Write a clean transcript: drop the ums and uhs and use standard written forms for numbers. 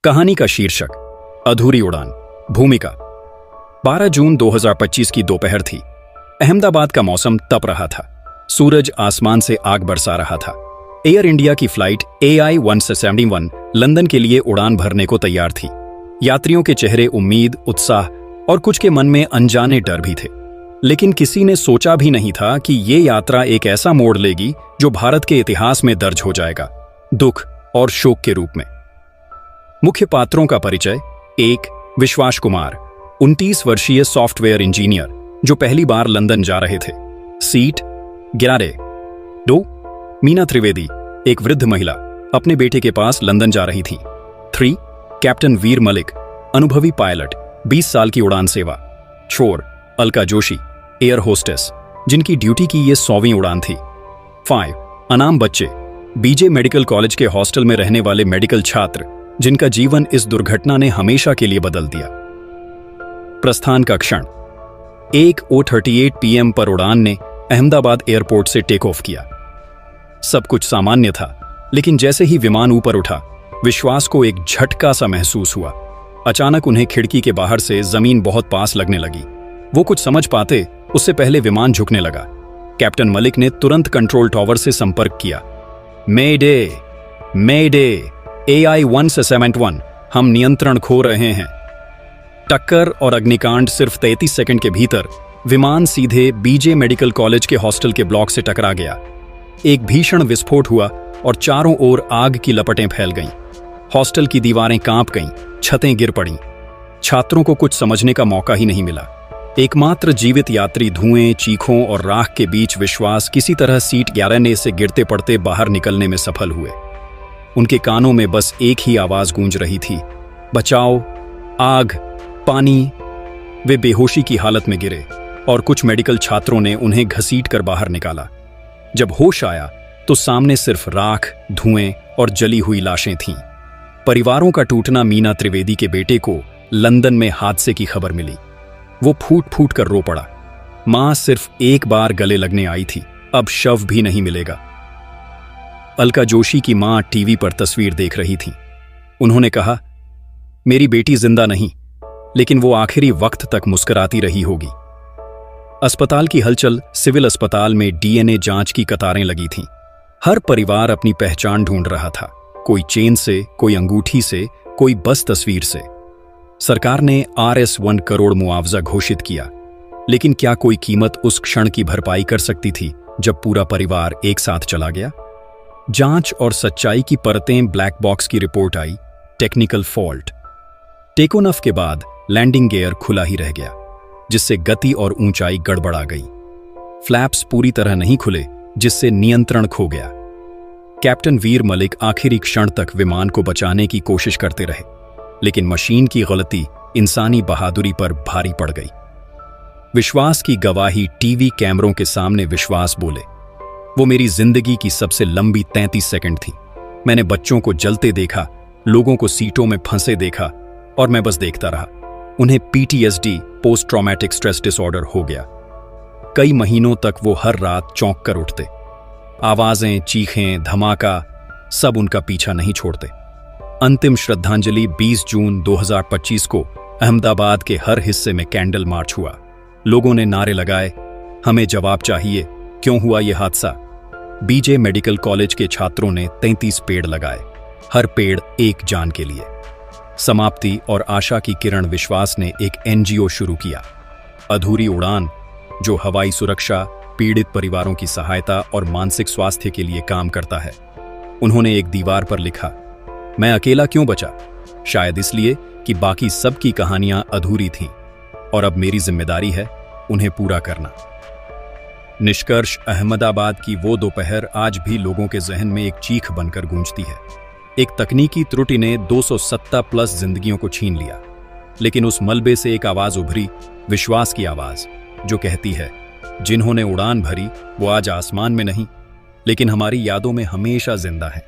कहानी का शीर्षक अधूरी उड़ान। भूमिका 12 जून 2025 की दोपहर थी। अहमदाबाद का मौसम तप रहा था। सूरज आसमान से आग बरसा रहा था। एयर इंडिया की फ्लाइट AI 171 लंदन के लिए उड़ान भरने को तैयार थी। यात्रियों के चेहरे उम्मीद, उत्साह और कुछ के मन में अनजाने डर भी थे। लेकिन किसी ने सोचा भी नहीं था कि ये यात्रा एक ऐसा मोड़ लेगी जो भारत के इतिहास में दर्ज हो जाएगा, दुख और शोक के रूप में। मुख्य पात्रों का परिचय। 1. विश्वास कुमार, 29 वर्षीय सॉफ्टवेयर इंजीनियर जो पहली बार लंदन जा रहे थे। सीट 11। 2. मीना त्रिवेदी, एक वृद्ध महिला अपने बेटे के पास लंदन जा रही थी। 3. कैप्टन वीर मलिक, अनुभवी पायलट, 20 साल की उड़ान सेवा। 4. अलका जोशी, एयर होस्टेस, जिनकी ड्यूटी की ये 100वीं उड़ान थी। 5. अनाम बच्चे, बीजे मेडिकल कॉलेज के हॉस्टल में रहने वाले मेडिकल छात्र जिनका जीवन इस दुर्घटना ने हमेशा के लिए बदल दिया। प्रस्थान का क्षण। 1:38 PM पर उड़ान ने अहमदाबाद एयरपोर्ट से टेक ऑफ किया। सब कुछ सामान्य था, लेकिन जैसे ही विमान ऊपर उठा, विश्वास को एक झटका सा महसूस हुआ। अचानक उन्हें खिड़की के बाहर से जमीन बहुत पास लगने लगी। वो कुछ समझ पाते उससे पहले विमान झुकने लगा। कैप्टन मलिक ने तुरंत कंट्रोल टावर से संपर्क किया। मेडे, मेडे, AI 171, हम नियंत्रण खो रहे हैं। टक्कर और अग्निकांड सिर्फ 33 सेकंड के भीतर विमान सीधे बीजे मेडिकल कॉलेज के हॉस्टल के ब्लॉक से टकरा गया। एक भीषण विस्फोट हुआ और चारों ओर आग की लपटें फैल गईं। हॉस्टल की दीवारें कांप गईं, छतें गिर पड़ीं। छात्रों को कुछ समझने का मौका ही नहीं मिला। एकमात्र जीवित यात्री धुएं, चीखों और राख के बीच विश्वास किसी तरह सीट 11 से गिरते पड़ते बाहर निकलने में सफल हुए। उनके कानों में बस एक ही आवाज गूंज रही थी, बचाओ, आग, पानी। वे बेहोशी की हालत में गिरे और कुछ मेडिकल छात्रों ने उन्हें घसीट कर बाहर निकाला। जब होश आया तो सामने सिर्फ राख, धुएं और जली हुई लाशें थीं। परिवारों का टूटना। मीना त्रिवेदी के बेटे को लंदन में हादसे की खबर मिली। वो फूट फूट कर रो पड़ा। मां सिर्फ एक बार गले लगने आई थी, अब शव भी नहीं मिलेगा। अलका जोशी की मां टीवी पर तस्वीर देख रही थी। उन्होंने कहा, मेरी बेटी जिंदा नहीं, लेकिन वो आखिरी वक्त तक मुस्कुराती रही होगी। अस्पताल की हलचल। सिविल अस्पताल में DNA जांच की कतारें लगी थीं। हर परिवार अपनी पहचान ढूंढ रहा था, कोई चेन से, कोई अंगूठी से, कोई बस तस्वीर से। सरकार ने RS 1 करोड़ मुआवजा घोषित किया, लेकिन क्या कोई कीमत उस क्षण की भरपाई कर सकती थी जब पूरा परिवार एक साथ चला गया? जांच और सच्चाई की परतें। ब्लैक बॉक्स की रिपोर्ट आई, टेक्निकल फॉल्ट। टेकोनफ के बाद लैंडिंग गियर खुला ही रह गया, जिससे गति और ऊंचाई गड़बड़ा गई। फ्लैप्स पूरी तरह नहीं खुले, जिससे नियंत्रण खो गया। कैप्टन वीर मलिक आखिरी क्षण तक विमान को बचाने की कोशिश करते रहे, लेकिन मशीन की गलती इंसानी बहादुरी पर भारी पड़ गई। विश्वास की गवाही टीवी कैमरों के सामने। विश्वास बोले, वो मेरी जिंदगी की सबसे लंबी 33 सेकंड थी। मैंने बच्चों को जलते देखा, लोगों को सीटों में फंसे देखा, और मैं बस देखता रहा। उन्हें PTSD, post traumatic stress disorder हो गया। कई महीनों तक वो हर रात चौंक कर उठते। आवाजें, चीखें, धमाका, सब उनका पीछा नहीं छोड़ते। अंतिम श्रद्धांजलि 20 जून 2025 को अहमदाबाद के हर हिस्से में कैंडल मार्च हुआ। लोगों ने नारे लगाए, हमें जवाब चाहिए, क्यों हुआ ये हादसा? बीजे मेडिकल कॉलेज के छात्रों ने 33 पेड़ लगाए, हर पेड़ एक जान के लिए। समाप्ति और आशा की किरण। विश्वास ने एक NGO शुरू किया, अधूरी उड़ान, जो हवाई सुरक्षा, पीड़ित परिवारों की सहायता और मानसिक स्वास्थ्य के लिए काम करता है। उन्होंने एक दीवार पर लिखा, मैं अकेला क्यों बचा? शायद इसलिए कि बाकी सबकी कहानियां अधूरी थीं, और अब मेरी जिम्मेदारी है उन्हें पूरा करना। निष्कर्ष। अहमदाबाद की वो दोपहर आज भी लोगों के जहन में एक चीख बनकर गूंजती है। एक तकनीकी त्रुटि ने 270+ जिंदगियों को छीन लिया, लेकिन उस मलबे से एक आवाज उभरी, विश्वास की आवाज, जो कहती है, जिन्होंने उड़ान भरी वो आज आसमान में नहीं, लेकिन हमारी यादों में हमेशा जिंदा है।